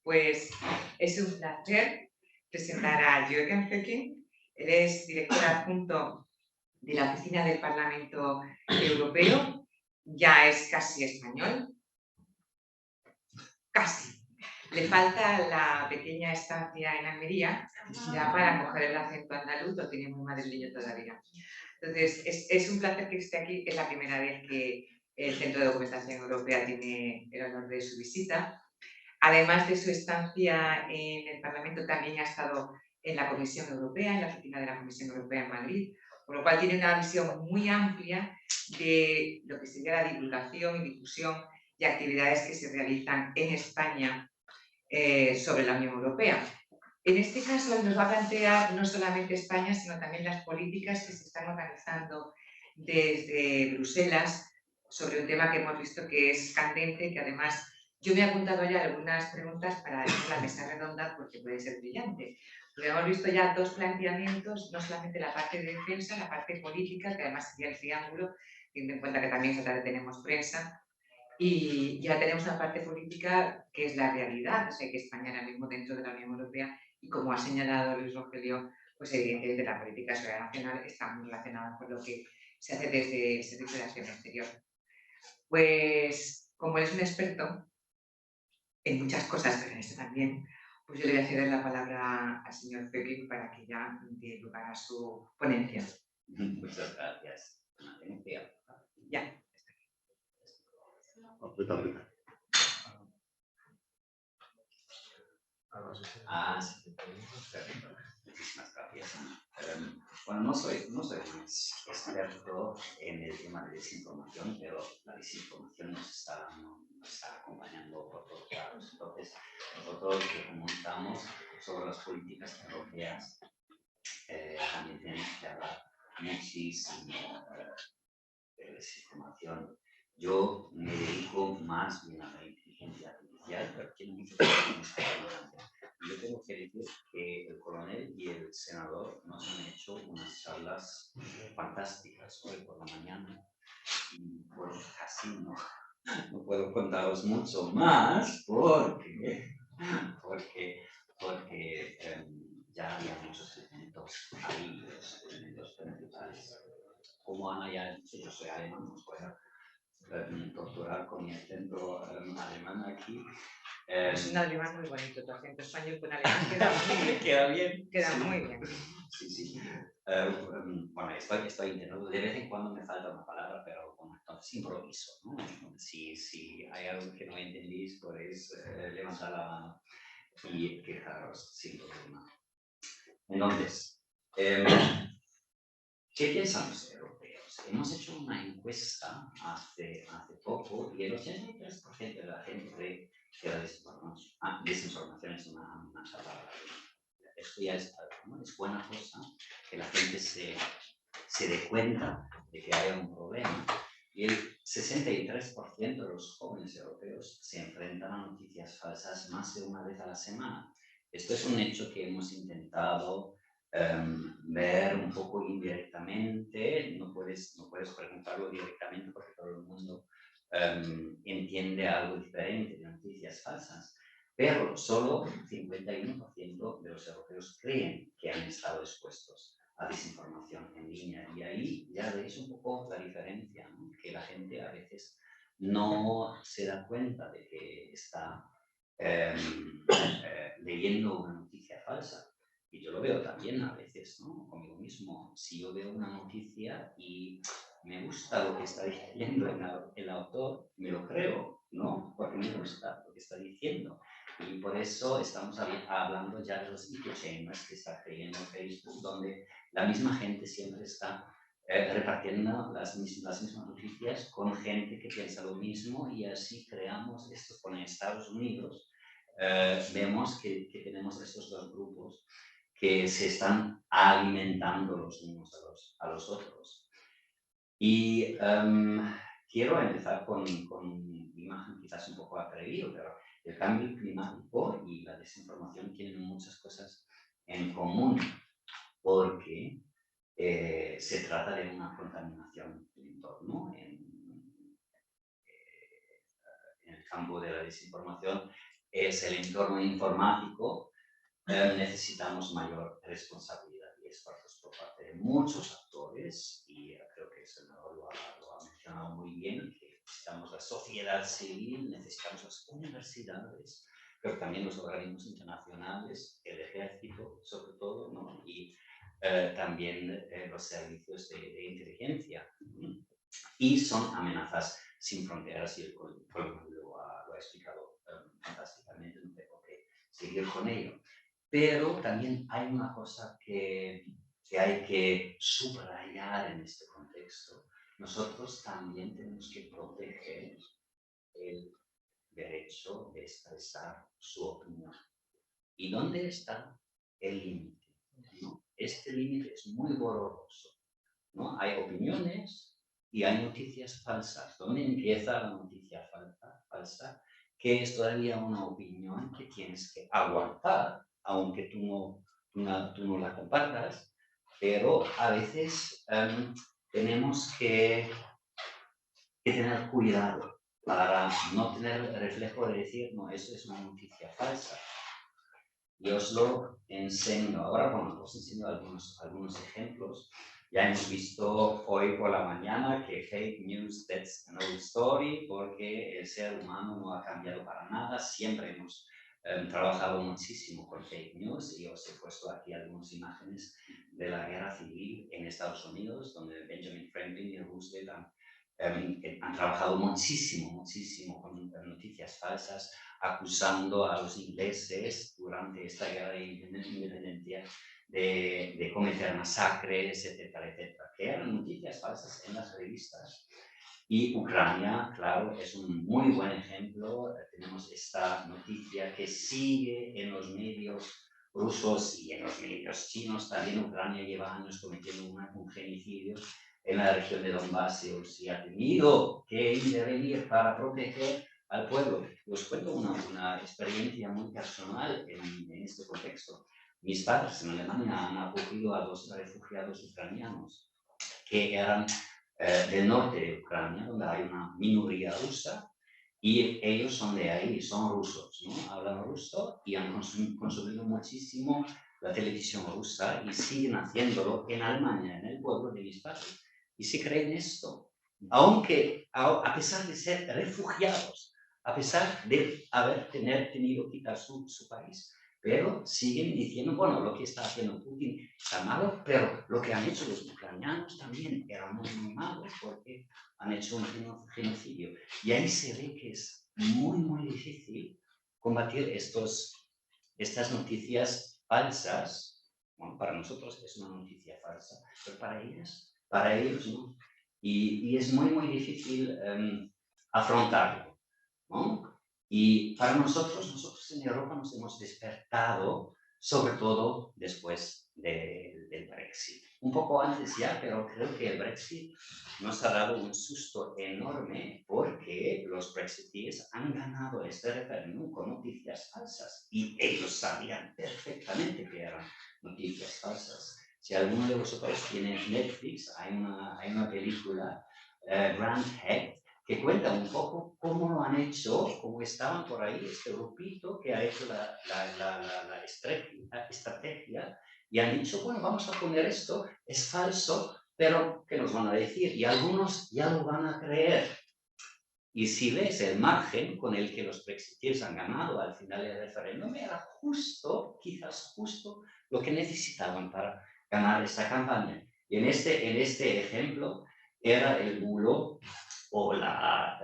Pues es un placer presentar a Jürgen Höcking. Él es director adjunto de la Oficina del Parlamento Europeo. Ya es casi español. Casi. Le falta la pequeña estancia en Almería ya para coger el acento andaluz, lo tiene muy madrileño todavía. Entonces, es un placer que esté aquí. Es la primera vez que el Centro de Documentación Europea tiene el honor de su visita. Además de su estancia en el Parlamento, también ha estado en la Comisión Europea, en la oficina de la Comisión Europea en Madrid, por lo cual tiene una visión muy amplia de lo que sería la divulgación y difusión y actividades que se realizan en España sobre la Unión Europea. En este caso nos va a plantear no solamente España, sino también las políticas que se están organizando desde Bruselas sobre un tema que hemos visto que es candente, que además yo me he apuntado ya algunas preguntas para la mesa redonda porque puede ser brillante. Porque hemos visto ya dos planteamientos, no solamente la parte de defensa, la parte política, que además sería el triángulo, teniendo en cuenta que también esta tarde tenemos prensa, y ya tenemos una parte política que es la realidad, o sea, que España ahora mismo dentro de la Unión Europea, y como ha señalado Luis Rogelio, pues evidentemente la política de seguridad nacional está muy relacionada con lo que se hace desde el Servicio de Acción Exterior. Pues como es un experto en muchas cosas, pero en esto también, pues yo le voy a ceder la palabra al señor Höcking para que ya dé lugar a su ponencia. Muchas gracias. Ya. Sí. Muchísimas gracias. Bueno, no soy un experto en el tema de desinformación, pero la desinformación nos está acompañando por todos lados. Entonces, nosotros que comunicamos sobre las políticas europeas, también tenemos que hablar muchísimo de desinformación. Yo me dedico más bien a la inteligencia artificial, pero tiene mucho que ver con esta temática. Yo tengo que decir que el coronel y el senador nos han hecho unas charlas fantásticas hoy por la mañana. Y bueno, casi no puedo contaros mucho más porque ya había muchos elementos ahí, los elementos principales. Como Ana ya ha dicho, yo soy alemán, no voy a torturar con mi acento alemán aquí. Es un alemán muy bonito, tu acento español con alemán queda muy bien. ¿Queda bien? Queda Sí. muy bien. Sí. Bueno, estoy intentando, de vez en cuando me falta una palabra, pero bueno, entonces improviso, ¿no? Si hay algo que no entendís, podéis levantar la mano y quejaros sin problema. Entonces, ¿qué piensan los europeos? Hemos hecho una encuesta hace poco y el 83% de la gente cree que la desinformación es una palabra. Esto ya es algo, ¿no? Es buena cosa que la gente se dé cuenta de que hay un problema. Y el 63% de los jóvenes europeos se enfrentan a noticias falsas más de una vez a la semana. Esto es un hecho que hemos intentado ver un poco indirectamente. No puedes preguntarlo directamente porque todo el mundo entiende algo diferente de noticias falsas. Pero solo 51% de los europeos creen que han estado expuestos a desinformación en línea. Y ahí ya veis un poco la diferencia, ¿no? Que la gente a veces no se da cuenta de que está leyendo una noticia falsa. Y yo lo veo también a veces, ¿no? Conmigo mismo. Si yo veo una noticia y me gusta lo que está diciendo el autor, me lo creo, ¿no? Porque me gusta lo que está diciendo. Y por eso estamos hablando ya de los echo chambers que está creyendo Facebook, donde la misma gente siempre está repartiendo las mismas noticias con gente que piensa lo mismo y así creamos esto con Estados Unidos. Vemos que tenemos estos dos grupos que se están alimentando los unos a los otros. Y quiero empezar con una imagen quizás un poco atrevido, pero el cambio climático y la desinformación tienen muchas cosas en común, porque se trata de una contaminación del entorno. En el campo de la desinformación es el entorno informático, necesitamos mayor responsabilidad y esfuerzos por parte de muchos actores, y creo que eso lo ha mencionado muy bien, que necesitamos la sociedad civil, necesitamos las universidades, pero también los organismos internacionales, el ejército sobre todo, ¿no? Y también los servicios de inteligencia. Y son amenazas sin fronteras, y el pueblo lo ha explicado fantásticamente, no tengo que seguir con ello. Pero también hay una cosa que hay que subrayar en este contexto. Nosotros también tenemos que proteger el derecho de expresar su opinión. ¿Y dónde está el límite? ¿No? Este límite es muy borroso, ¿no? Hay opiniones y hay noticias falsas. ¿Dónde empieza la noticia falsa? Que es todavía una opinión que tienes que aguantar, aunque tú no la compartas, pero a veces tenemos que tener cuidado para no tener el reflejo de decir, no, eso es una noticia falsa. Y os lo enseño. Ahora, bueno, os enseño algunos ejemplos. Ya hemos visto hoy por la mañana que fake news, that's another story, porque el ser humano no ha cambiado para nada. Siempre hemos trabajado muchísimo con fake news, y os he puesto aquí algunas imágenes de la guerra civil en Estados Unidos, donde Benjamin Franklin y Roosevelt han trabajado muchísimo con noticias falsas, acusando a los ingleses durante esta guerra de independencia de cometer masacres, etcétera, etcétera, que eran noticias falsas en las revistas. Y Ucrania, claro, es un muy buen ejemplo. Tenemos esta noticia que sigue en los medios rusos y en los medios chinos. También Ucrania lleva años cometiendo un genocidio en la región de Donbass, y ha tenido que intervenir para proteger al pueblo. Os cuento una experiencia muy personal en este contexto. Mis padres en Alemania han acogido a 2 refugiados ucranianos que eran del norte de Ucrania, donde hay una minoría rusa, y ellos son de ahí, son rusos, ¿no? Hablan ruso y han consumido muchísimo la televisión rusa, y siguen haciéndolo en Alemania, en el pueblo de mis padres. Y si creen esto, aunque a pesar de ser refugiados, a pesar de tener tenido que quitar su país, pero siguen diciendo, bueno, lo que está haciendo Putin está malo, pero lo que han hecho los ucranianos también era muy malo, porque han hecho un genocidio. Y ahí se ve que es muy difícil combatir estas noticias falsas. Bueno, para nosotros es una noticia falsa, pero para ellos no. Y es muy difícil afrontarlo, ¿no? Y para nosotros en Europa nos hemos despertado, sobre todo después del Brexit. Un poco antes ya, pero creo que el Brexit nos ha dado un susto enorme, porque los brexiteers han ganado este referéndum con noticias falsas, y ellos sabían perfectamente que eran noticias falsas. Si alguno de vosotros tiene Netflix, hay una película, Grand Head, que cuenta un poco cómo lo han hecho, cómo estaban por ahí este grupito que ha hecho la estrategia, y han dicho, bueno, vamos a poner esto, es falso, pero ¿qué nos van a decir? Y algunos ya lo van a creer. Y si ves el margen con el que los brexiteers han ganado al final del referéndum, era quizás justo lo que necesitaban para ganar esta campaña. Y en este ejemplo era el bulo o la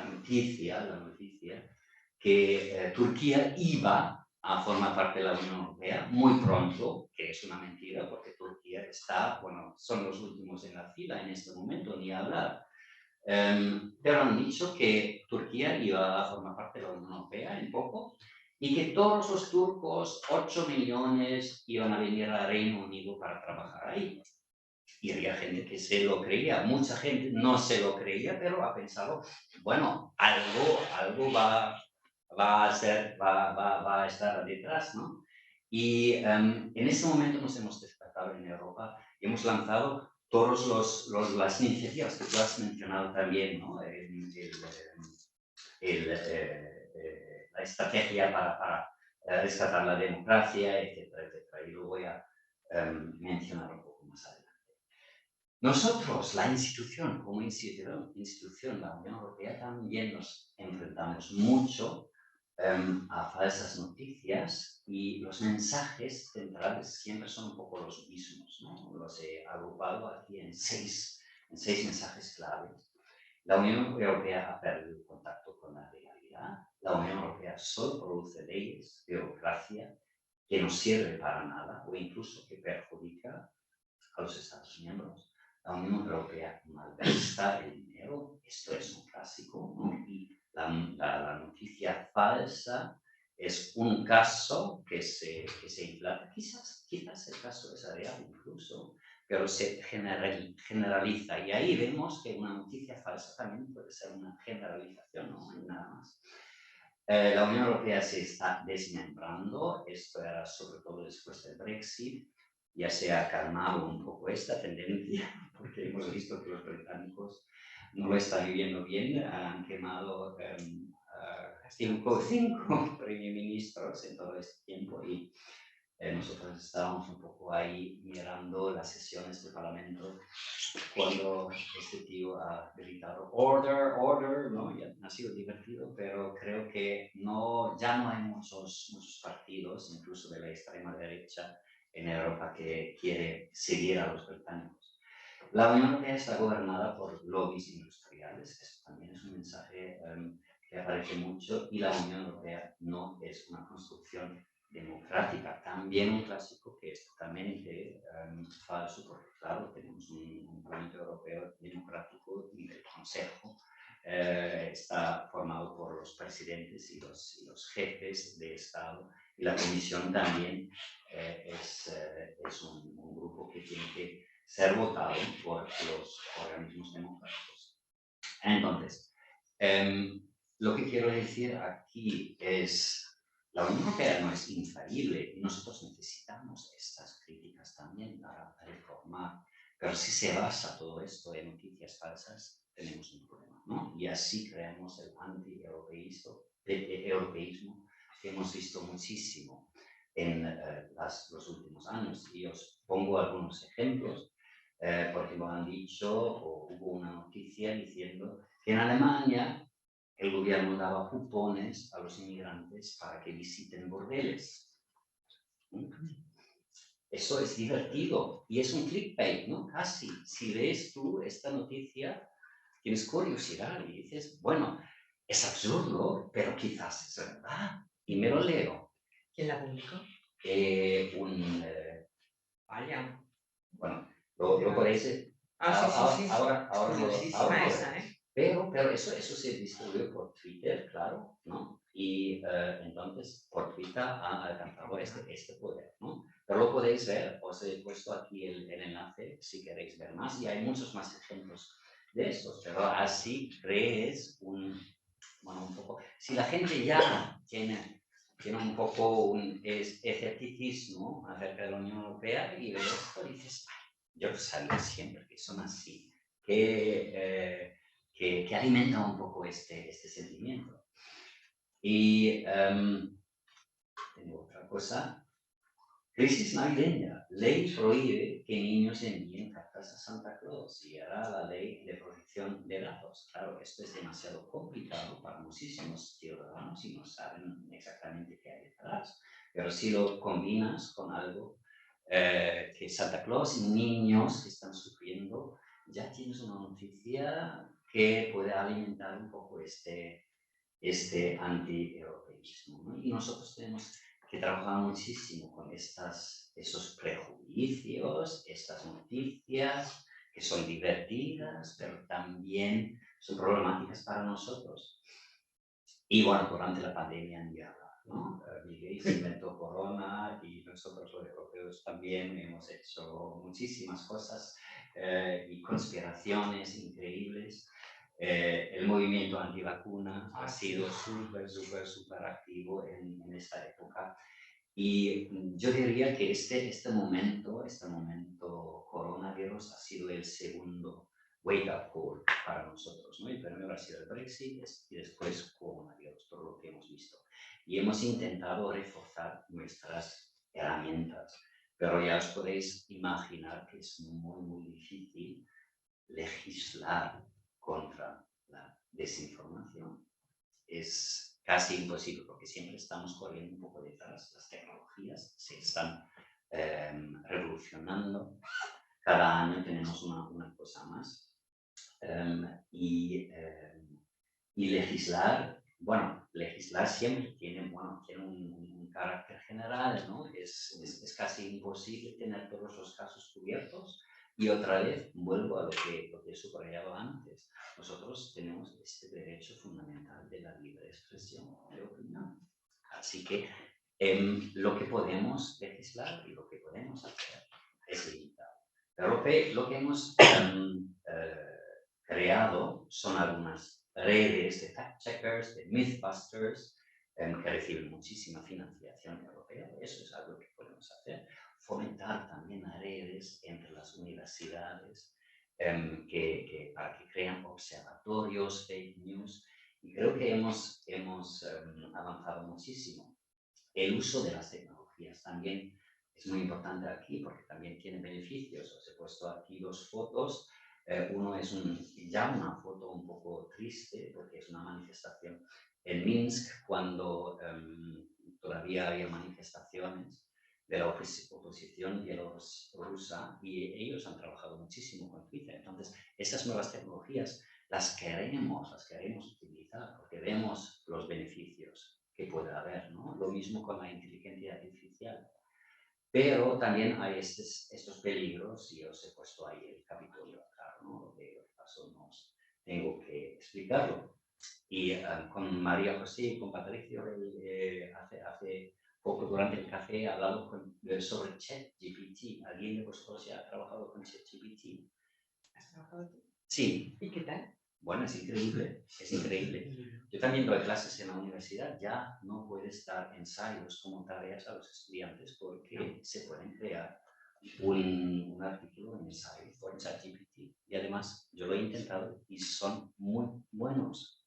noticia que Turquía iba a formar parte de la Unión Europea muy pronto, que es una mentira, porque Turquía son los últimos en la fila en este momento, ni hablar. Pero han dicho que Turquía iba a formar parte de la Unión Europea en poco, y que todos los turcos, 8 millones, iban a venir al Reino Unido para trabajar ahí. Y había gente que se lo creía, mucha gente no se lo creía, pero ha pensado, bueno, algo va a estar detrás, ¿no? Y en ese momento nos hemos despertado en Europa y hemos lanzado todas las iniciativas que tú has mencionado también, ¿no? la estrategia para rescatar la democracia, etcétera, etcétera. Y lo voy a mencionar un poco más adelante. Nosotros, la institución, como institución, la Unión Europea, también nos enfrentamos mucho a falsas noticias y los mensajes centrales siempre son un poco los mismos, ¿no? Los he agrupado aquí en seis mensajes claves. La Unión Europea ha perdido el contacto con la realidad. La Unión Europea solo produce leyes, burocracia, que no sirve para nada o incluso que perjudica a los Estados miembros. La Unión Europea malgasta el dinero, esto es un clásico, ¿no? Y la noticia falsa es un caso que se implanta, quizás el caso es real incluso, pero se generaliza. Y ahí vemos que una noticia falsa también puede ser una generalización, no hay nada más. La Unión Europea se está desmembrando, esto era sobre todo después del Brexit, ya se ha calmado un poco esta tendencia, porque hemos visto que los británicos no lo están viviendo bien, han quemado cinco primer ministros en todo este tiempo y nosotros estábamos un poco ahí mirando las sesiones del Parlamento cuando este tío ha gritado order, order, ¿no? Ya ha sido divertido, pero creo que ya no hay muchos partidos, incluso de la extrema derecha en Europa, que quiere seguir a los británicos. La Unión Europea está gobernada por lobbies industriales, eso también es un mensaje que aparece mucho, y la Unión Europea no es una construcción democrática, también un clásico que es totalmente falso, porque claro, tenemos un Parlamento Europeo democrático y el Consejo está formado por los presidentes y los jefes de Estado, y la Comisión también es un grupo que tiene que ser votado por los organismos democráticos. Entonces, lo que quiero decir aquí es, la Unión Europea no es infalible y nosotros necesitamos estas críticas también para reformar, pero si se basa todo esto en noticias falsas, tenemos un problema, ¿no? Y así creamos el anti-europeísmo que hemos visto muchísimo en los últimos años. Y os pongo algunos ejemplos, porque lo han dicho, o hubo una noticia diciendo que en Alemania el gobierno daba cupones a los inmigrantes para que visiten bordeles. Eso es divertido y es un clickbait, ¿no? Casi. Si lees tú esta noticia, tienes curiosidad y dices, bueno, es absurdo, pero quizás es verdad. Y me lo leo. ¿Quién la publicó? Vaya. Bueno, lo podéis... Sí. Ahora Curiosísima esa, ¿eh? Pero eso se distribuyó por Twitter, claro, ¿no? Y entonces por Twitter ha alcanzado este poder, ¿no? Pero lo podéis ver, os he puesto aquí el enlace si queréis ver más, y hay muchos más ejemplos de estos, pero así crees un poco... Si la gente ya tiene un poco un escepticismo acerca de la Unión Europea y ves esto, dices, yo lo sabía siempre que son así, que alimenta un poco este sentimiento. Y tengo otra cosa. Crisis navideña. Ley prohíbe que niños envíen cartas a Santa Claus y hará la ley de protección de datos. Claro, esto es demasiado complicado para muchísimos ciudadanos y no saben exactamente qué hay detrás. Pero si lo combinas con algo que Santa Claus y niños que están sufriendo, ya tienes una noticia que puede alimentar un poco este anti-europeísmo, ¿no? Y nosotros tenemos que trabajar muchísimo con esos prejuicios, estas noticias que son divertidas, pero también son problemáticas para nosotros. Y bueno, durante la pandemia ni hablar, ¿no? Bill Gates inventó corona y nosotros los europeos también hemos hecho muchísimas cosas y conspiraciones increíbles. El movimiento antivacuna ha sido súper activo en esta época. Y yo diría que este momento coronavirus ha sido el segundo wake-up call para nosotros, ¿no? El primero ha sido el Brexit y después coronavirus, todo lo que hemos visto. Y hemos intentado reforzar nuestras herramientas, pero ya os podéis imaginar que es muy, muy difícil legislar contra la desinformación. Es casi imposible porque siempre estamos corriendo un poco detrás. Las tecnologías se están revolucionando. Cada año tenemos una cosa más. Y legislar, bueno, legislar siempre tiene un carácter general, ¿no? Es casi imposible tener todos los casos cubiertos. Y otra vez vuelvo a lo que he subrayado antes. Nosotros tenemos este derecho fundamental de la libre expresión de opinión. Así que lo que podemos legislar y lo que podemos hacer es limitado. Pero lo que hemos creado son algunas redes de fact-checkers, de mythbusters, que reciben muchísima financiación europea. Eso es algo que podemos hacer. Fomentar también redes entre las universidades para que crean observatorios, fake news. Y creo que hemos avanzado muchísimo. El uso de las tecnologías también es muy importante aquí porque también tiene beneficios. Os he puesto aquí dos fotos. Uno es ya una foto un poco triste porque es una manifestación en Minsk cuando todavía había manifestaciones de la oposición bielorrusa y ellos han trabajado muchísimo con Twitter. Entonces, esas nuevas tecnologías las queremos utilizar porque vemos los beneficios que puede haber, ¿no? Lo mismo con la inteligencia artificial. Pero también hay estos peligros, y os he puesto ahí el Capitolio, claro, ¿no? Lo que pasó no tengo que explicarlo. Y con María José y con Patricio hace poco durante el café he hablado sobre ChatGPT. ¿Alguien de vosotros ya ha trabajado con ChatGPT? ¿Has trabajado tú? Sí. ¿Y qué tal? Bueno, es increíble, es increíble. Yo también doy clases en la universidad, ya no puedes dar ensayos como tareas a los estudiantes porque se pueden crear un artículo, un ensayo por ChatGPT. Y además, yo lo he intentado y son muy buenos.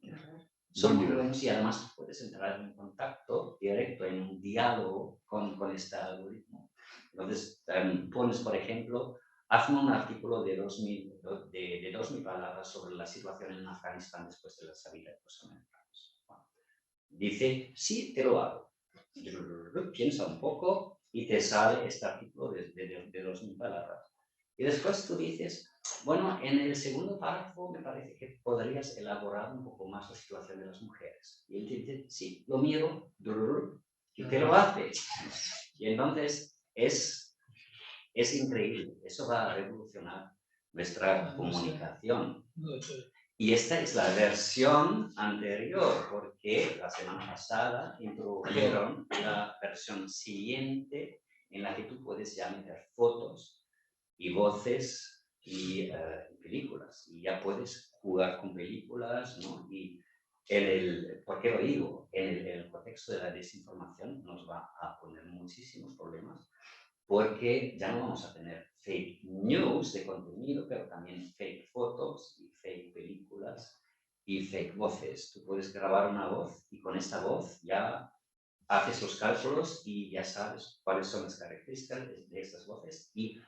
Son muy buenos y además puedes entrar en contacto directo, en un diálogo con este algoritmo. Entonces, pones, por ejemplo, hazme un artículo de 2.000 palabras sobre la situación en Afganistán después de la salida de los americanos. Bueno, dice, sí, te lo hago. Piensa un poco y te sale este artículo de 2.000 palabras. Y después tú dices, bueno, en el segundo párrafo me parece que podrías elaborar un poco más la situación de las mujeres. Y él te dice, sí, lo miro, y te lo hace. Y entonces es increíble. Eso va a revolucionar nuestra comunicación. Y esta es la versión anterior, porque la semana pasada introdujeron la versión siguiente en la que tú puedes ya meter fotos y voces y películas. Y ya puedes jugar con películas, ¿no? Y ¿por qué lo digo? En el contexto de la desinformación nos va a poner muchísimos problemas porque ya no vamos a tener fake news de contenido, pero también fake fotos y fake películas y fake voces. Tú puedes grabar una voz y con esta voz ya haces los cálculos y ya sabes cuáles son las características de estas voces. Y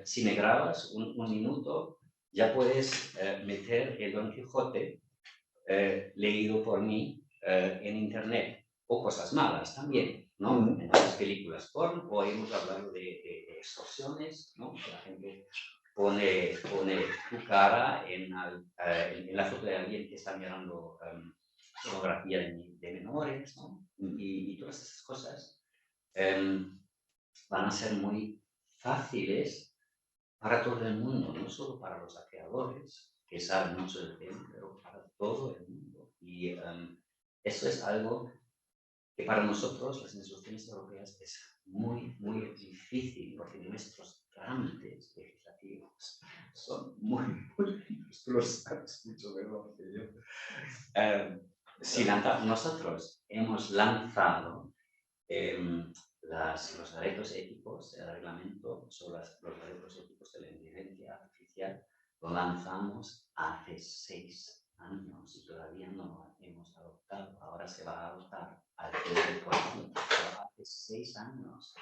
si me grabas un minuto, ya puedes meter el Don Quijote leído por mí en internet, o cosas malas también, ¿no? En las películas porno, o hemos hablado de extorsiones, ¿no? Que la gente pone tu cara en la foto de alguien que está mirando pornografía de menores, ¿no? Y todas esas cosas van a ser muy fáciles para todo el mundo, no solo para los hackeadores, que saben mucho del tema, pero para todo el mundo. Y eso es algo que para nosotros, las instituciones europeas, es muy, muy difícil, porque nuestros trámites legislativos son muy, muy lentos. Tú lo sabes mucho mejor que yo. Nosotros hemos lanzado los derechos éticos, el reglamento sobre los derechos éticos de la inteligencia artificial Lo lanzamos hace 6 años y todavía no lo hemos adoptado. Ahora se va a adoptar al 100%, pero hace 6 años.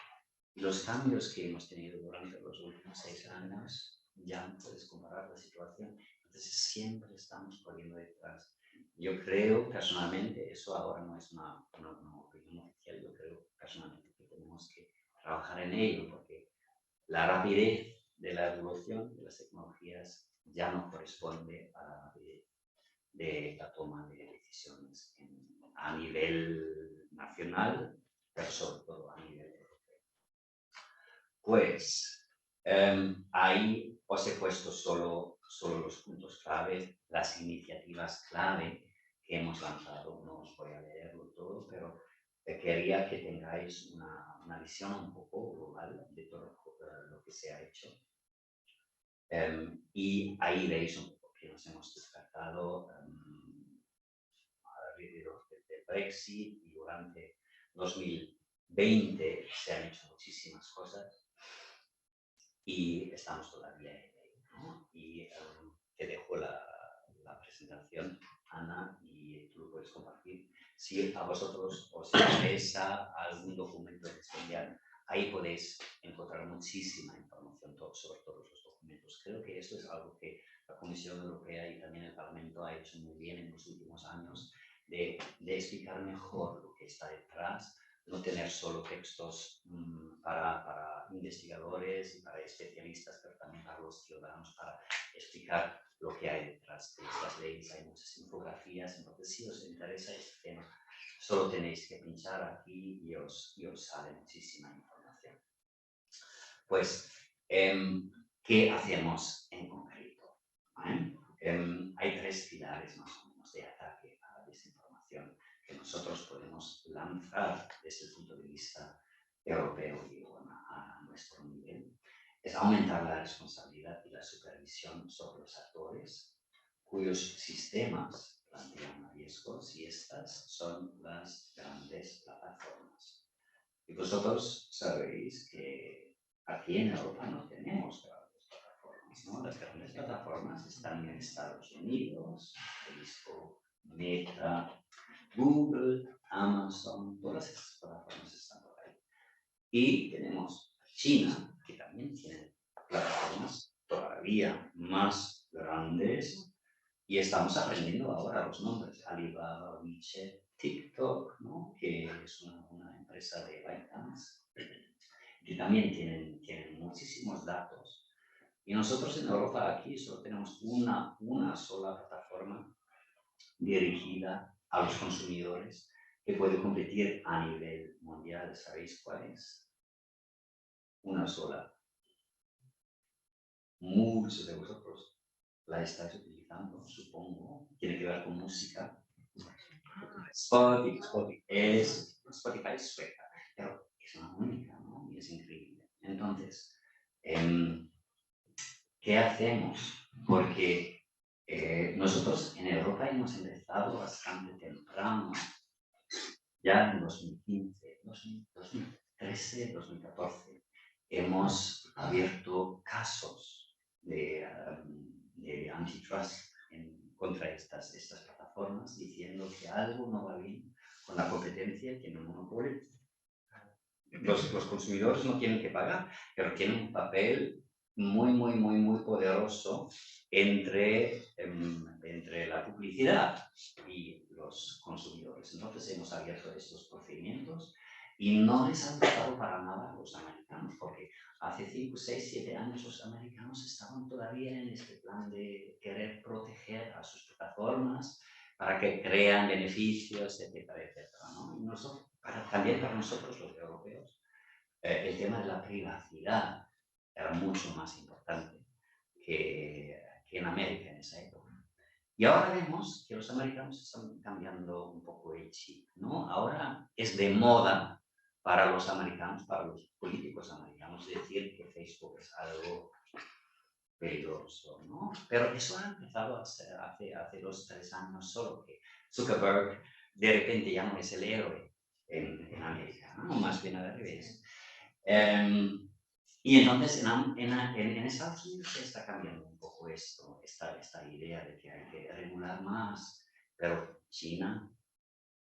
Y los cambios que hemos tenido durante los últimos 6 años, ya no puedes comparar la situación. Entonces siempre estamos corriendo detrás. Yo creo personalmente, eso ahora no es una opinión oficial, yo creo personalmente que tenemos que trabajar en ello, porque la rapidez de la evolución de las tecnologías ya no corresponde a la rapidez de la toma de decisiones a nivel nacional, pero sobre todo a nivel europeo. Pues ahí os he puesto solo los puntos clave, las iniciativas clave que hemos lanzado. No os voy a leerlo todo, pero quería que tengáis una visión un poco global de todo lo que se ha hecho. Y ahí veis un poco que nos hemos despertado alrededor del Brexit y durante 2020 se han hecho muchísimas cosas y estamos todavía en ello, ¿no? Y te dejo la presentación, Ana, y tú lo puedes compartir. Si a vosotros os interesa algún documento especial, ahí podéis encontrar muchísima información sobre todos los documentos. Creo que esto es algo que la Comisión Europea y también el Parlamento ha hecho muy bien en los últimos años, de explicar mejor lo que está detrás, no tener solo textos para investigadores y para especialistas, pero también para los ciudadanos, para explicar lo que hay detrás de estas leyes. Hay muchas infografías, entonces si os interesa este tema, solo tenéis que pinchar aquí y os sale muchísima información. Pues, ¿qué hacemos en concreto? Hay 3 pilares más o menos de ataque a la desinformación que nosotros podemos lanzar desde el punto de vista europeo y a nuestro nivel. Es aumentar la responsabilidad y la supervisión sobre los actores cuyos sistemas plantean riesgos, y estas son las grandes plataformas. Y vosotros sabéis que aquí en Europa no tenemos grandes plataformas, ¿no? Las grandes plataformas están en Estados Unidos, Facebook, Meta, Google, Amazon, todas estas plataformas están por ahí. Y tenemos China, que también tiene plataformas todavía más grandes, y estamos aprendiendo ahora los nombres: Alibaba, WeChat, TikTok, ¿no? Que es una empresa de ByteDance, que también tienen muchísimos datos. Y nosotros en Europa aquí solo tenemos una sola plataforma dirigida a los consumidores que puede competir a nivel mundial. ¿Sabéis cuál es? Una sola. Muchos de vosotros la estáis utilizando, supongo. Tiene que ver con música. Spotify es sueca, pero es una única, ¿no? Y es increíble. Entonces, ¿qué hacemos? Porque nosotros en Europa hemos empezado bastante temprano, ya en 2015, 2013, 2014, hemos abierto casos de antitrust contra estas plataformas, diciendo que algo no va bien con la competencia, tiene un monopolio. Los consumidores no tienen que pagar, pero tienen un papel muy poderoso entre la publicidad y los consumidores. Entonces hemos abierto estos procedimientos y no les han gustado para nada a los americanos, porque hace 5, 6, 7 años los americanos estaban todavía en este plan de querer proteger a sus plataformas para que crean beneficios, etcétera, etcétera, ¿no? Y también para nosotros los europeos, el tema de la privacidad era mucho más importante que en América en esa época. Y ahora vemos que los americanos están cambiando un poco el chip, ¿no? Ahora es de moda para los americanos, para los políticos americanos, decir que Facebook es algo peligroso, ¿no? Pero eso ha empezado hace 2, 3 años, solo que Zuckerberg de repente ya no es el héroe en América, ¿no? Más bien al revés. Y entonces en Estados Unidos se está cambiando un poco esta idea de que hay que regular más, pero China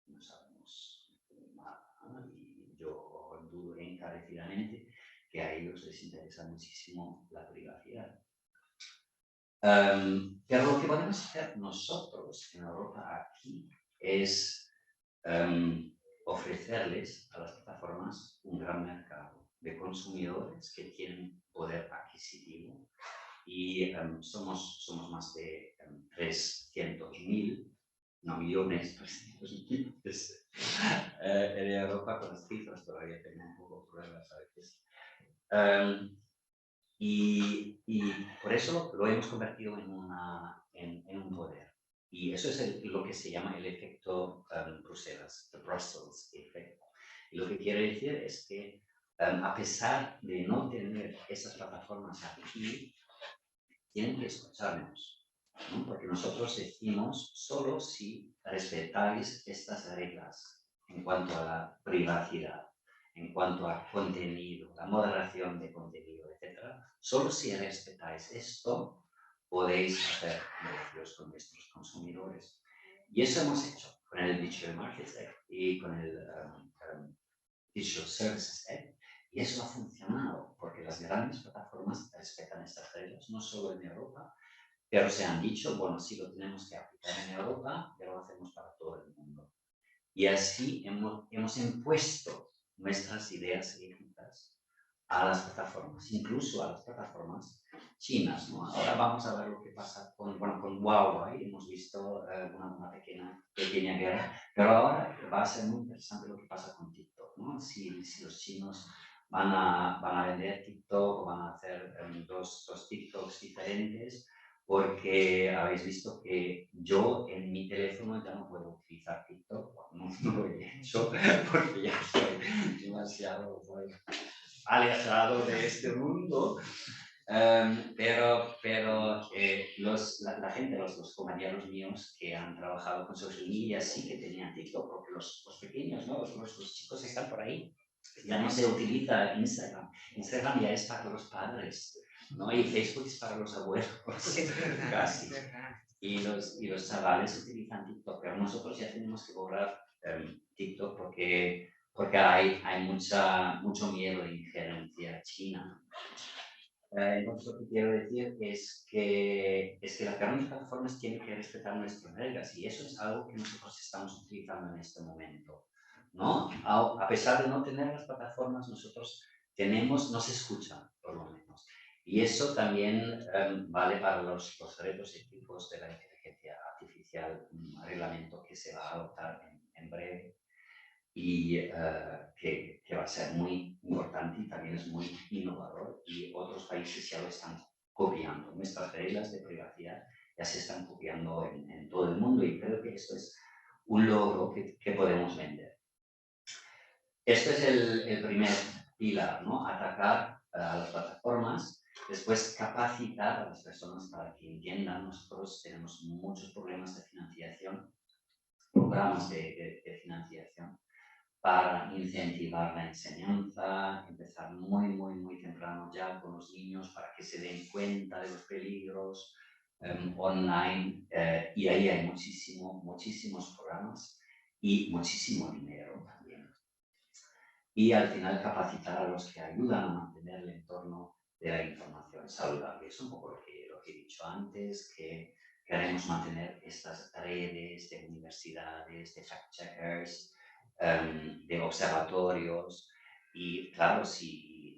no sabemos nada, ¿no? Y yo dudo encarecidamente que a ellos les interesa muchísimo la privacidad. Pero lo que podemos hacer nosotros en Europa aquí es ofrecerles a las plataformas un gran mercado de consumidores que tienen poder adquisitivo y somos más de 300.000, no millones, 300.000 en Europa. Con las cifras todavía tengo un poco problemas a veces. Y por eso lo hemos convertido en un poder. Y eso es lo que se llama el efecto Bruselas, the Brussels effect. Y lo que quiere decir es que a pesar de no tener esas plataformas aquí, tienen que escucharnos, ¿no? Porque nosotros decimos solo si respetáis estas reglas en cuanto a la privacidad, en cuanto a contenido, la moderación de contenido, etc. Solo si respetáis esto, podéis hacer negocios con vuestros consumidores. Y eso hemos hecho con el Digital Markets Act y con el Digital Services Act. Y eso ha funcionado, porque las grandes plataformas respetan estas reglas, no solo en Europa, pero se han dicho, bueno, sí lo tenemos que aplicar en Europa, pero lo hacemos para todo el mundo. Y así hemos impuesto nuestras ideas éticas a las plataformas, incluso a las plataformas chinas, ¿no? Ahora vamos a ver lo que pasa con Huawei. Hemos visto una pequeña guerra, pero ahora va a ser muy interesante lo que pasa con TikTok, ¿no? Si los chinos van a vender TikTok o van a hacer dos TikToks diferentes, porque habéis visto que yo en mi teléfono ya no puedo utilizar TikTok, no lo he hecho porque ya soy demasiado alejado de este mundo. Pero la gente, los compañeros míos que han trabajado con social media sí que tenían TikTok, porque los pequeños, ¿no? los chicos están por ahí. Ya no se utiliza Instagram. Instagram ya es para los padres, ¿no? Y Facebook es para los abuelos. Es verdad, Casi. es verdad. Y los chavales utilizan TikTok, pero nosotros ya tenemos que borrar TikTok porque hay mucho miedo de injerencia china. Entonces lo que quiero decir es que las grandes plataformas tienen que respetar nuestras reglas y eso es algo que nosotros estamos utilizando en este momento, ¿no? A pesar de no tener las plataformas, nosotros nos escuchan, por lo menos. Y eso también vale para los retos éticos de la inteligencia artificial, un reglamento que se va a adoptar en breve y que va a ser muy importante y también es muy innovador y otros países ya lo están copiando. Nuestras reglas de privacidad ya se están copiando en todo el mundo y creo que esto es un logro que podemos vender. Este es el primer pilar, ¿no? Atacar a las plataformas, después capacitar a las personas para que entiendan. Nosotros tenemos muchos problemas de financiación, programas de financiación para incentivar la enseñanza, empezar muy temprano ya con los niños para que se den cuenta de los peligros online y ahí hay muchísimos programas y muchísimo dinero también. Y al final capacitar a los que ayudan a mantener el entorno de la información saludable. Es un poco lo que he dicho antes, que queremos mantener estas redes de universidades, de fact-checkers, de observatorios y claro, si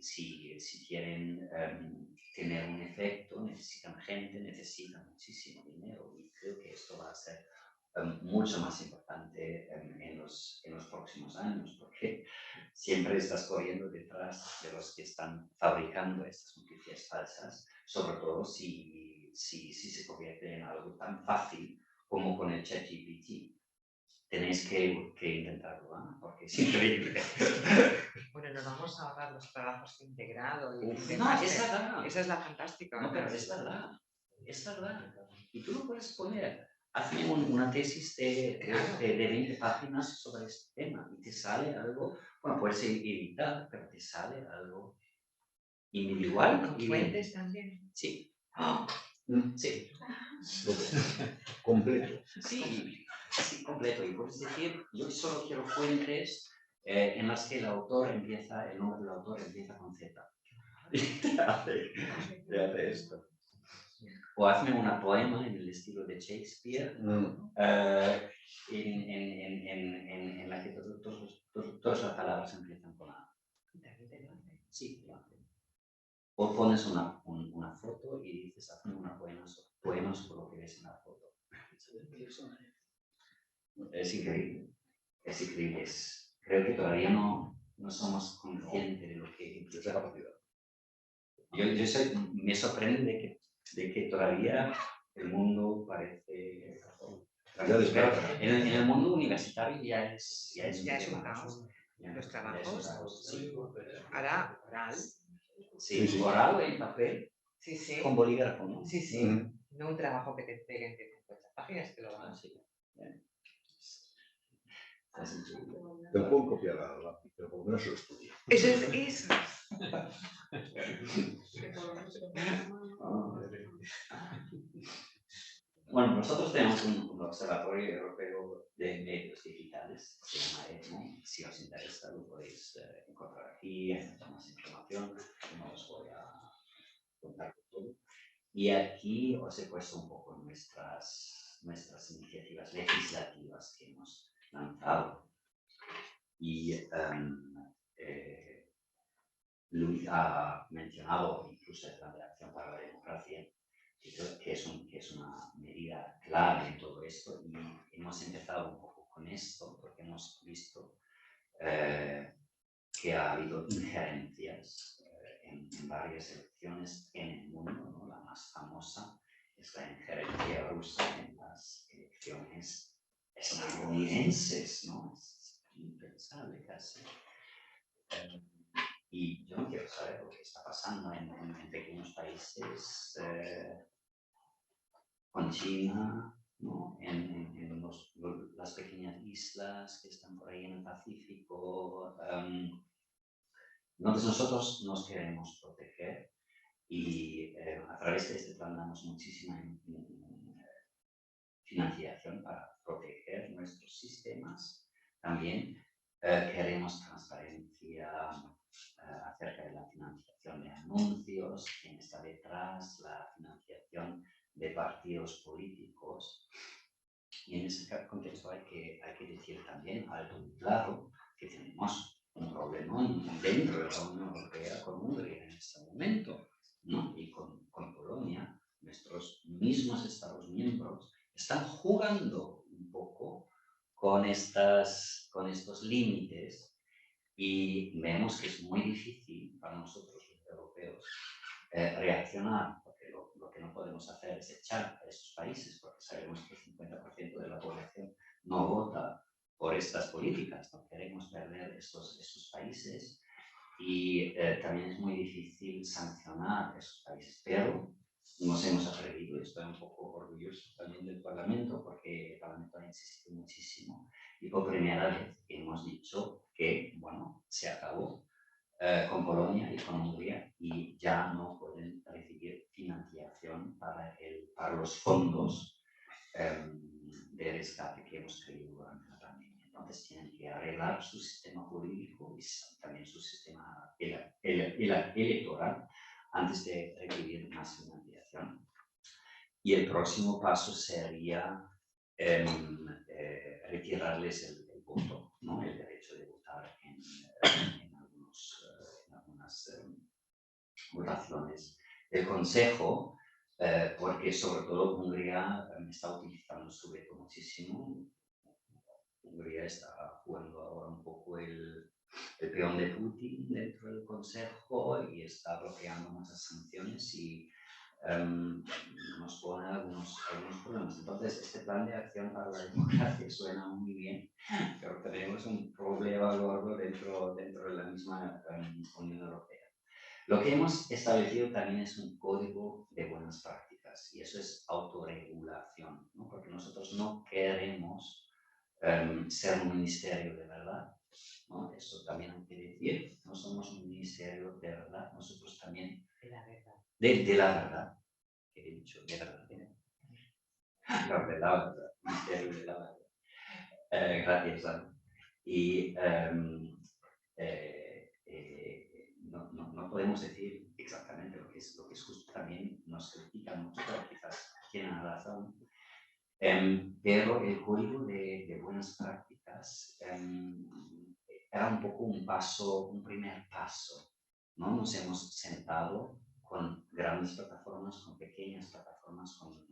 quieren tener un efecto, necesitan gente, necesitan muchísimo dinero y creo que esto va a ser mucho más importante en los próximos años porque siempre estás corriendo detrás de los que están fabricando estas noticias falsas, sobre todo si se convierte en algo tan fácil como con el ChatGPT. Tenéis que intentarlo, ¿no? Porque es increíble. Bueno, nos vamos a ahorrar los trabajos de integrado y Uf, de no, máster. es verdad. Esa es la fantástica. No, pero es verdad. Es verdad. Y tú lo puedes poner. Hazme una tesis de 20 páginas sobre este tema y te sale algo. Bueno, puedes editar, pero te sale algo individual. ¿Con fuentes también? Sí. ¡Oh! Sí. Completo. Sí, sí, completo. Y puedes decir, yo solo quiero fuentes en las que el nombre del autor empieza con Z. Y te hace esto. O hazme un poema en el estilo de Shakespeare, en la que todas las palabras empiezan con A. Sí, lo hace. O pones una foto y dices, hazme una poema sobre lo que ves en la foto. Es increíble. Es increíble. Creo que todavía no somos conscientes de lo que implica esa capacidad. Me sorprende de que todavía el mundo parece... En el mundo universitario ya es un caos. Los trabajos, sí. Ahora, oral. Sí, oral o en papel, Sí. con bolígrafo, ¿no? Sí. No un trabajo que te entreguen de 50 páginas, que lo van a hacer. Te lo puedo copiar a lápiz, pero por lo menos lo estudio. Eso es. Bueno, nosotros tenemos un observatorio europeo de medios digitales, se llama EDMO. Si os interesa, lo podéis encontrar aquí, hay mucha más información, no os voy a contar todo. Y aquí os he puesto un poco nuestras iniciativas legislativas que hemos lanzado. Y Luis ha mencionado incluso el Plan de Acción para la Democracia, que es una medida clave en todo esto, y hemos empezado un poco con esto porque hemos visto que ha habido injerencias en varias elecciones en el mundo, ¿no? La más famosa es la injerencia rusa en las elecciones estadounidenses, ¿no? Es impensable casi. Y yo no quiero saber lo que está pasando en pequeños países, con China, ¿no? En las pequeñas islas que están por ahí en el Pacífico. Entonces nosotros nos queremos proteger y a través de este plan damos muchísima financiación para proteger nuestros sistemas. También queremos transparencia acerca de la financiación de anuncios, quién está detrás, la financiación de partidos políticos. Y en ese contexto hay que decir también alto y claro que tenemos un problema dentro de la Unión Europea con Hungría en este momento, ¿no? Y con Polonia, nuestros mismos Estados miembros están jugando un poco con estos límites. Y vemos que es muy difícil para nosotros los europeos reaccionar, porque lo que no podemos hacer es echar a esos países, porque sabemos que el 50% de la población no vota por estas políticas, no queremos perder esos países, y también es muy difícil sancionar a esos países, pero nos hemos atrevido, y estoy un poco orgulloso también del Parlamento, porque el Parlamento ha insistido muchísimo, y por primera vez hemos dicho que, bueno, se acabó con Polonia y con Hungría y ya no pueden recibir financiación para los fondos de rescate que hemos creído durante la pandemia. Entonces tienen que arreglar su sistema jurídico y también su sistema electoral antes de recibir más financiación. Y el próximo paso sería retirarles el voto, ¿no? El derecho de votar en algunas votaciones del Consejo, porque sobre todo Hungría está utilizando su veto muchísimo. Hungría está jugando ahora un poco el peón de Putin dentro del Consejo y está bloqueando muchas sanciones y nos pone algunos problemas. Entonces, este plan de acción para la democracia suena muy bien, pero tenemos un problema gordo dentro de la misma Unión Europea. Lo que hemos establecido también es un código de buenas prácticas y eso es autorregulación, ¿no? Porque nosotros no queremos ser un ministerio de verdad, ¿no? Eso también hay que decir, no somos un ministerio de verdad, nosotros también De la verdad. de la verdad, que he dicho, de verdad. No, de la verdad, ministerio de la verdad. Gracias, Ana. Y no podemos decir exactamente lo que es justo, también nos critican mucho, pero quizás tienen razón. Pero el código de buenas prácticas era un poco un primer paso, ¿no? Nos hemos sentado con grandes plataformas, con pequeñas plataformas, con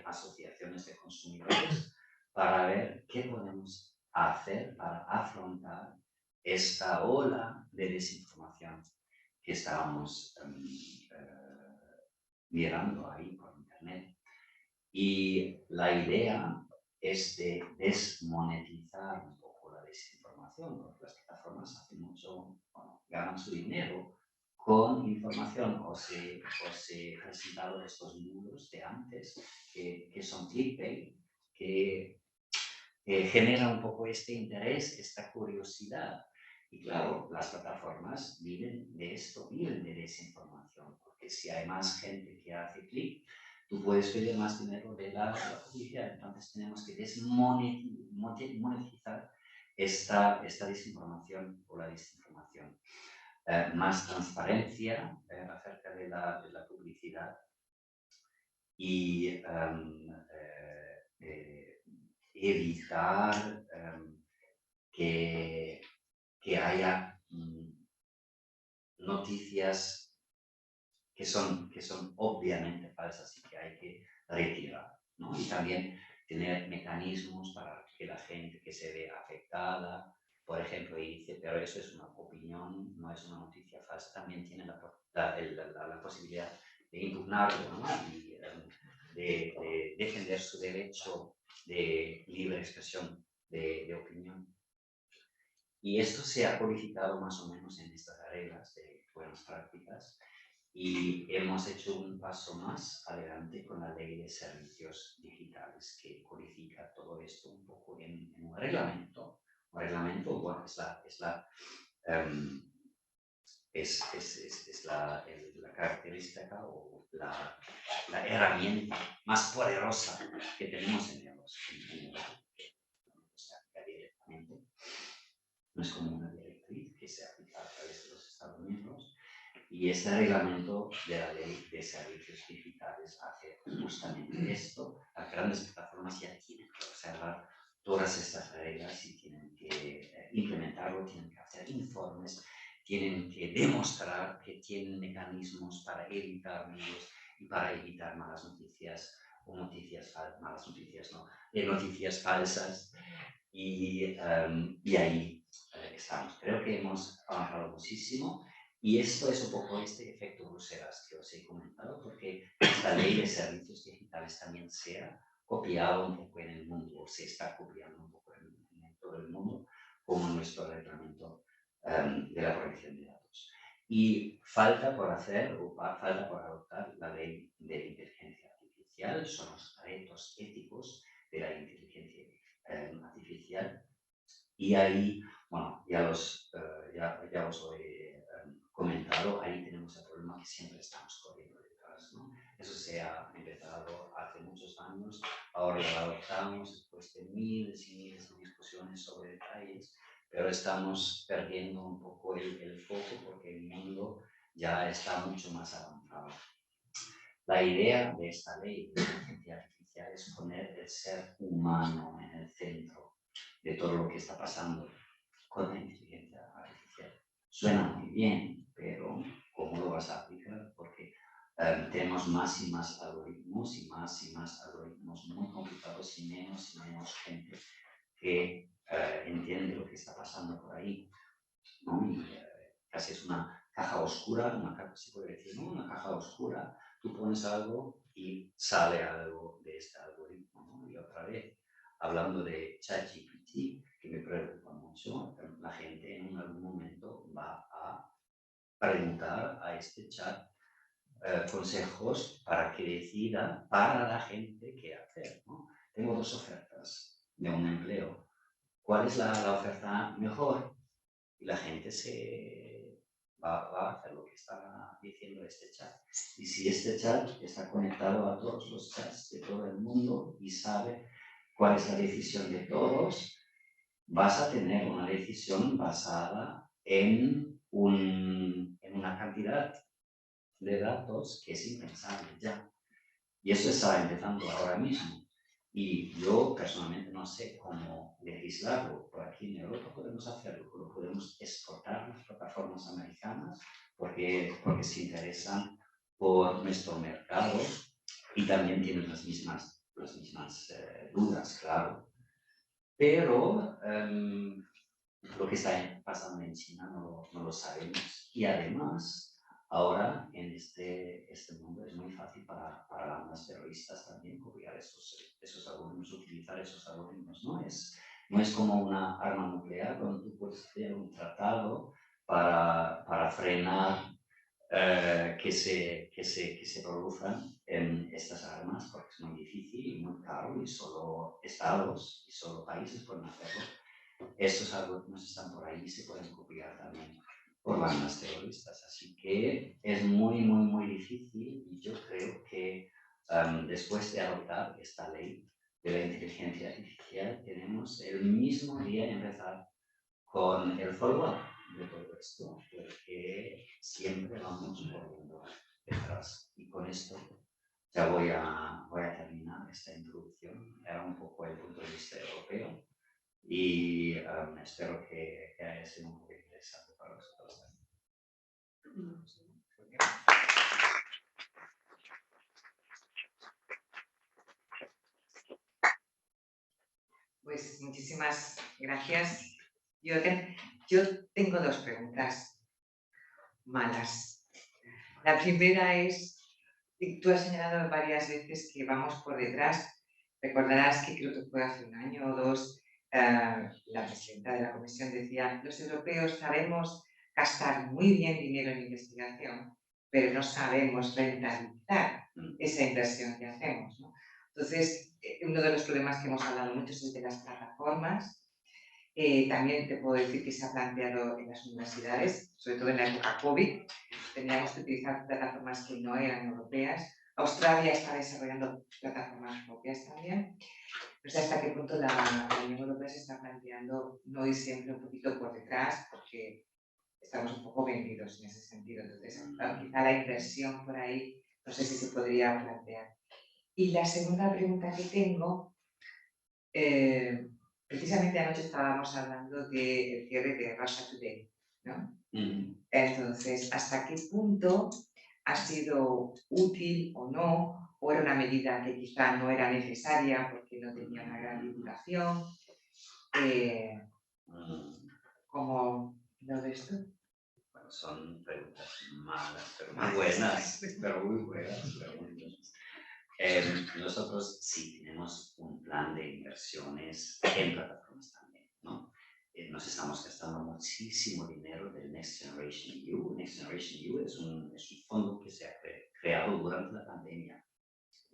asociaciones de consumidores para ver qué podemos hacer para afrontar esta ola de desinformación que estábamos mirando ahí por internet. Y la idea es de desmonetizar un poco la desinformación, porque las plataformas hacen mucho, bueno, ganan su dinero con información o se presentaron estos números de antes que son clickbait, que genera un poco este interés, esta curiosidad. Y claro, las plataformas viven de esto, viven de desinformación, porque si hay más gente que hace clic, tú puedes pedir más dinero de la publicidad. Entonces tenemos que desmonetizar esta desinformación o la desinformación. Más transparencia acerca de la publicidad y evitar que haya noticias que son obviamente falsas y que hay que retirar, ¿no? Y también tener mecanismos para que la gente que se ve afectada, por ejemplo, y dice, pero eso es una opinión, no es una noticia falsa, también tiene la posibilidad de impugnarlo, ¿no? Y de defender su derecho de libre expresión de opinión. Y esto se ha codificado más o menos en estas reglas de buenas prácticas y hemos hecho un paso más adelante con la ley de servicios digitales que codifica todo esto un poco en un reglamento. Un reglamento, bueno, es la característica o la herramienta más poderosa que tenemos en el se aplica directamente. No es como una directriz que se aplica a través de los Estados miembros. Y este reglamento de la ley de servicios digitales hace justamente esto. Las grandes plataformas ya tienen que observar todas estas reglas y tienen que implementarlo, tienen que hacer informes, tienen que demostrar que tienen mecanismos para evitar líos y para evitar malas noticias o noticias falsas. Y ahí estamos. Creo que hemos avanzado muchísimo. Y esto es un poco este efecto Bruselas que os he comentado, porque esta ley de servicios digitales también se ha copiado un poco en el mundo, o se está copiando un poco en todo el mundo, como nuestro reglamento de la protección de datos. Y falta por hacer, o falta por adoptar la ley de inteligencia artificial, son los retos éticos de la inteligencia artificial. Y ahí, bueno, ya os lo he comentado, ahí tenemos el problema que siempre estamos corriendo detrás, ¿no? Eso se ha empezado hace muchos años, ahora lo adoptamos después de miles y miles de discusiones sobre detalles, pero estamos perdiendo un poco el foco porque el mundo ya está mucho más avanzado. La idea de esta ley de inteligencia artificial es poner el ser humano en el centro de todo lo que está pasando con la inteligencia artificial. Suena muy bien, pero ¿cómo lo vas a aplicar? Porque tenemos más y más algoritmos y más algoritmos muy complicados y menos gente que entiende lo que está pasando por ahí, ¿no? Y, casi es una caja oscura, se puede decir, ¿no? Una caja oscura, tú pones algo y sale algo de este algoritmo, ¿no? Y otra vez, hablando de ChatGPT, que me preocupa mucho, la gente en algún momento va a preguntar a este chat consejos para que decida para la gente qué hacer, ¿no? Tengo dos ofertas de un empleo. cuál es la oferta mejor. Y la gente va a hacer lo que está diciendo este chat. Y si este chat está conectado a todos los chats de todo el mundo y sabe cuál es la decisión de todos, vas a tener una decisión basada en una cantidad de datos que es impensable ya. Y eso está empezando ahora mismo. Y yo personalmente no sé cómo legislarlo. Por aquí en Europa podemos hacerlo, lo podemos exportar a las plataformas americanas porque se interesan por nuestro mercado y también tienen las mismas dudas, claro. Pero lo que está pasando en China no lo sabemos. Y además, ahora en este mundo es muy fácil para bandas terroristas también copiar esos algoritmos, utilizar esos algoritmos. No es como una arma nuclear donde tú puedes hacer un tratado para frenar que se produzcan estas armas, porque es muy difícil y muy caro y solo estados y solo países pueden hacerlo. Estos algoritmos están por ahí y se pueden copiar también por bandas terroristas. Así que es muy, muy, muy difícil y yo creo que después de adoptar esta ley de la inteligencia artificial tenemos el mismo día empezar con el follow-up de todo esto, porque siempre vamos corriendo detrás. Y con esto ya voy a terminar esta introducción. Era un poco el punto de vista europeo y espero que haya sido un poco interesante para vosotros. Pues muchísimas gracias. Yo tengo dos preguntas malas. La primera es, tú has señalado varias veces que vamos por detrás. Recordarás que creo que fue hace un año o dos, la presidenta de la comisión decía, los europeos sabemos gastar muy bien dinero en investigación, pero no sabemos rentabilizar esa inversión que hacemos, ¿no? Entonces, uno de los problemas que hemos hablado mucho es el de las plataformas. También te puedo decir que se ha planteado en las universidades, sobre todo en la época COVID, teníamos que utilizar plataformas que no eran europeas. Australia está desarrollando plataformas propias también. No sé hasta qué punto la Unión Europea se está planteando no ir siempre un poquito por detrás, porque estamos un poco vendidos en ese sentido. Entonces, quizá la inversión por ahí, no sé si se podría plantear. Y la segunda pregunta que tengo, precisamente anoche estábamos hablando del cierre de Russia Today, ¿no? Entonces, ¿hasta qué punto ha sido útil o no? ¿O era una medida que quizá no era necesaria porque no tenía una gran divulgación? ¿Cómo lo ves tú? Bueno, son preguntas malas, pero muy buenas, pero muy buenas preguntas. Nosotros sí tenemos un plan de inversiones en plataformas también, ¿no? Nos estamos gastando muchísimo dinero del Next Generation EU. Next Generation EU es un fondo que se ha creado durante la pandemia,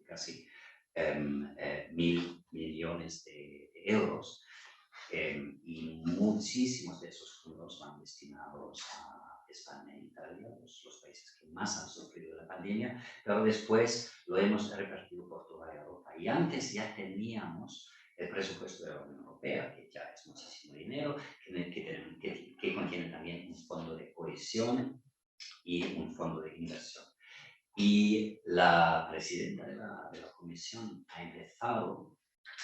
casi 1.000 millones de euros. Y muchísimos de esos fondos van destinados a España e Italia, los países que más han sufrido la pandemia, pero después lo hemos repartido por toda Europa. Y antes ya teníamos el presupuesto de la Unión Europea, que ya es muchísimo dinero, que contiene también un fondo de cohesión y un fondo de inversión. Y la presidenta de la Comisión ha empezado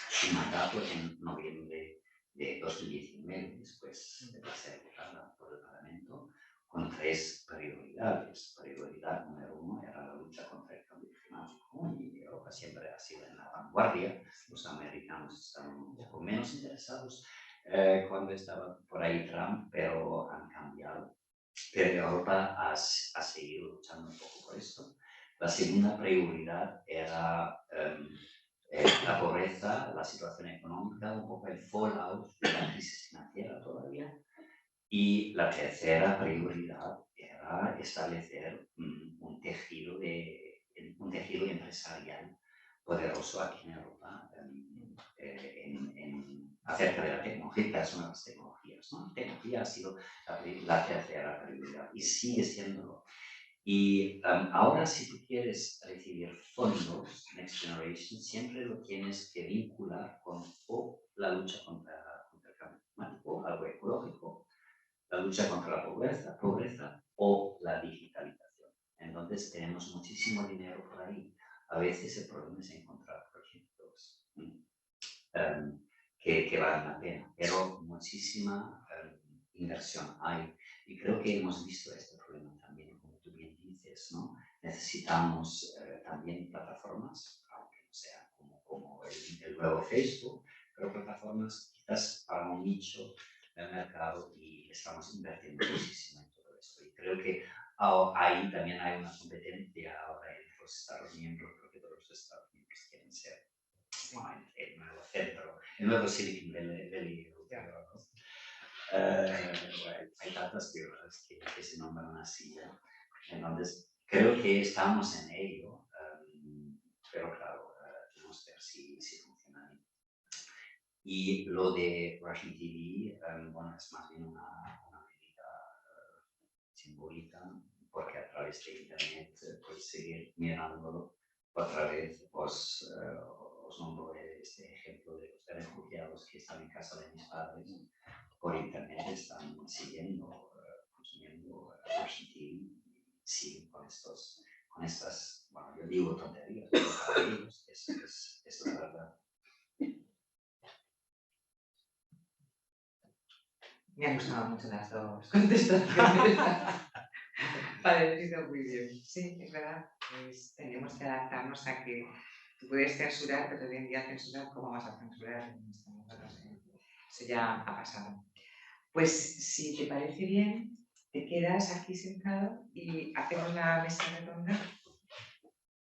su mandato en noviembre de 2019, después de ser votada por el Parlamento, con 3 prioridades. Prioridad número 1 era la lucha contra el cambio climático y Europa siempre ha sido en la vanguardia. Los americanos estaban un poco menos interesados cuando estaba por ahí Trump, pero han cambiado. Pero Europa ha seguido luchando un poco por esto. La segunda prioridad era la pobreza, la situación económica, un poco el fallout de la crisis financiera todavía. Y la tercera prioridad era establecer un tejido empresarial poderoso aquí en Europa, acerca de la tecnología, las nuevas tecnologías, ¿no? La tecnología ha sido la tercera prioridad y sigue siéndolo. Y ahora, si tú quieres recibir fondos Next Generation, siempre lo tienes que vincular con o la lucha contra el cambio climático, algo ecológico, la lucha contra la pobreza o la digitalización. Entonces, tenemos muchísimo dinero por ahí. A veces el problema es encontrar proyectos que valen la pena, pero muchísima inversión hay. Y creo que hemos visto este problema también, como tú bien dices, ¿no? Necesitamos también plataformas, aunque no sean como el nuevo Facebook, pero plataformas quizás para un nicho del mercado y estamos invirtiendo muchísimo en todo esto. Y creo que ahí también hay una competencia ahora entre los Estados miembros, creo que todos los Estados miembros quieren ser el nuevo centro, el nuevo Silicon Valley europeo, ¿no? Bueno, hay tantas ciudades que se nombran así, ¿no? Entonces, creo que estamos en ello, pero claro, tenemos que ver si funciona bien. Y lo de Russian TV, bueno, es más bien una medida simbólica, porque a través de Internet puedes seguir mirándolo. Otra vez os nombro este ejemplo de los refugiados que están en casa de mis padres. Por Internet están siguiendo, consumiendo Russian TV, siguen con estas, bueno, yo digo tonterías, pero para ellos es la verdad. Me han gustado mucho las dos contestaciones. Parecido muy bien. Sí, es verdad. Pues tenemos que adaptarnos a que tú puedes censurar, pero hoy en día censurar, ¿cómo vas a censurar? Eso ya ha pasado. Pues si te parece bien, te quedas aquí sentado y hacemos la mesa redonda